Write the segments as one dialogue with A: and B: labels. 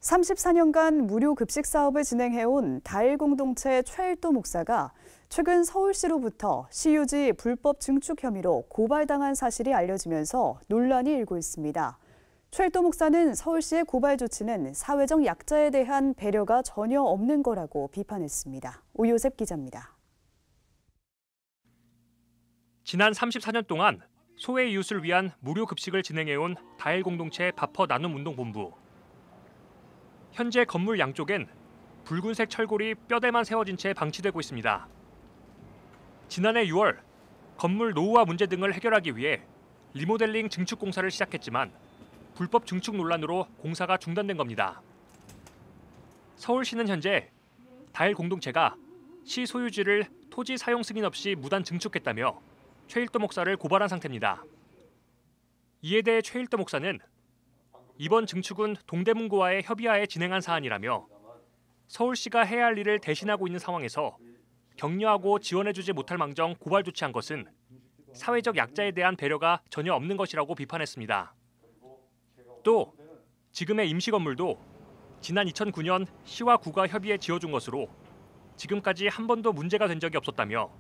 A: 34년간 무료 급식 사업을 진행해온 다일 공동체 최일도 목사가 최근 서울시로부터 시유지 불법 증축 혐의로 고발당한 사실이 알려지면서 논란이 일고 있습니다. 최일도 목사는 서울시의 고발 조치는 사회적 약자에 대한 배려가 전혀 없는 거라고 비판했습니다. 오요셉 기자입니다.
B: 지난 34년 동안 소외 이웃을 위한 무료 급식을 진행해온 다일 공동체 밥퍼 나눔 운동본부. 현재 건물 양쪽엔 붉은색 철골이 뼈대만 세워진 채 방치되고 있습니다. 지난해 6월 건물 노후화 문제 등을 해결하기 위해 리모델링 증축 공사를 시작했지만 불법 증축 논란으로 공사가 중단된 겁니다. 서울시는 현재 다일 공동체가 시 소유지를 토지 사용 승인 없이 무단 증축했다며 최일도 목사를 고발한 상태입니다. 이에 대해 최일도 목사는 이번 증축은 동대문구와의 협의하에 진행한 사안이라며 서울시가 해야 할 일을 대신하고 있는 상황에서 격려하고 지원해주지 못할 망정 고발 조치한 것은 사회적 약자에 대한 배려가 전혀 없는 것이라고 비판했습니다. 또 지금의 임시 건물도 지난 2009년 시와 구가 협의해 지어준 것으로 지금까지 한 번도 문제가 된 적이 없었다며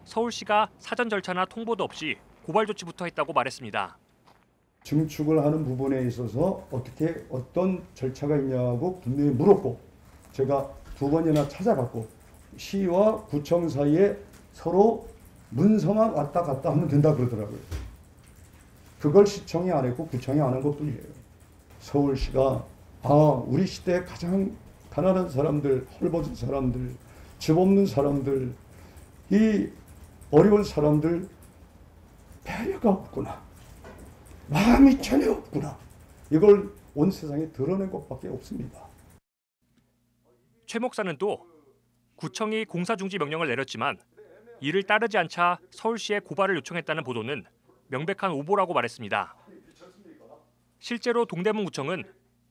B: 서울시가 사전 절차나 통보도 없이 고발 조치부터 했다고 말했습니다.
C: 증축을 하는 부분에 있어서 어떤 절차가 있냐고 분명히 물었고 제가 2번이나 찾아봤고 시와 구청 사이에 서로 문서만 왔다 갔다 하면 된다 그러더라고요. 그걸 시청이 안 했고 구청이 안 한 것뿐이에요. 서울시가 우리 시대에 가장 가난한 사람들, 헐벗은 사람들, 집 없는 사람들, 이 어려운 사람들 배려가 없구나. 마음이 전혀 없구나. 이걸 온 세상에 드러낸 것밖에 없습니다.
B: 최 목사는 또 구청이 공사 중지 명령을 내렸지만 이를 따르지 않자 서울시에 고발을 요청했다는 보도는 명백한 오보라고 말했습니다. 실제로 동대문구청은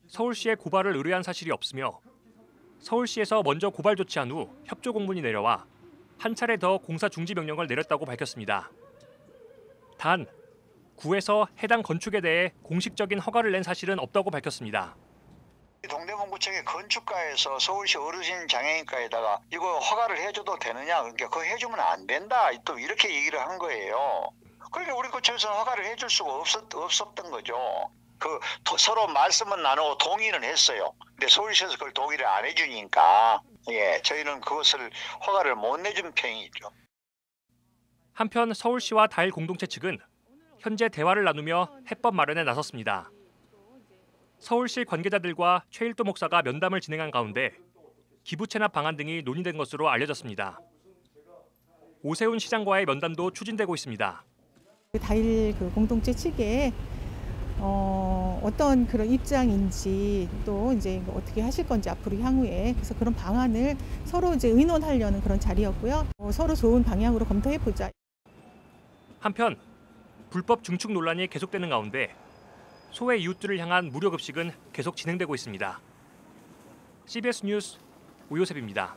B: 서울시에 고발을 의뢰한 사실이 없으며 서울시에서 먼저 고발 조치한 후 협조 공문이 내려와 한 차례 더 공사 중지 명령을 내렸다고 밝혔습니다. 단 구에서 해당 건축에 대해 공식적인 허가를 낸 사실은 없다고 밝혔습니다.
D: 동대문구청의 건축가에서 서울시 어르신 장애인과에다가 이거 허가를 해줘도 되느냐, 그러니까 그거 해주면 안 된다, 또 이렇게 얘기를 한 거예요. 그러니까 우리 구청에서는 허가를 해줄 수가 없었던 거죠. 서로 말씀은 나누고 동의는 했어요. 근데 서울시에서 그걸 동의를 안 해주니까 저희는 그것을 허가를 못 내준 편이죠.
B: 한편 서울시와 다일 공동체 측은 현재 대화를 나누며 해법 마련에 나섰습니다. 서울시 관계자들과 최일도 목사가 면담을 진행한 가운데 기부 체납 방안 등이 논의된 것으로 알려졌습니다. 오세훈 시장과의 면담도 추진되고 있습니다.
E: 다일 공동체 측에 어떤 그런 입장인지 또 이제 어떻게 하실 건지 앞으로 향후에 그래서 그런 방안을 서로 이제 의논하려는 그런 자리였고요. 서로 좋은 방향으로 검토해 보자.
B: 한편 불법 증축 논란이 계속되는 가운데 소외 이웃들을 향한 무료 급식은 계속 진행되고 있습니다. CBS 뉴스 오요셉입니다.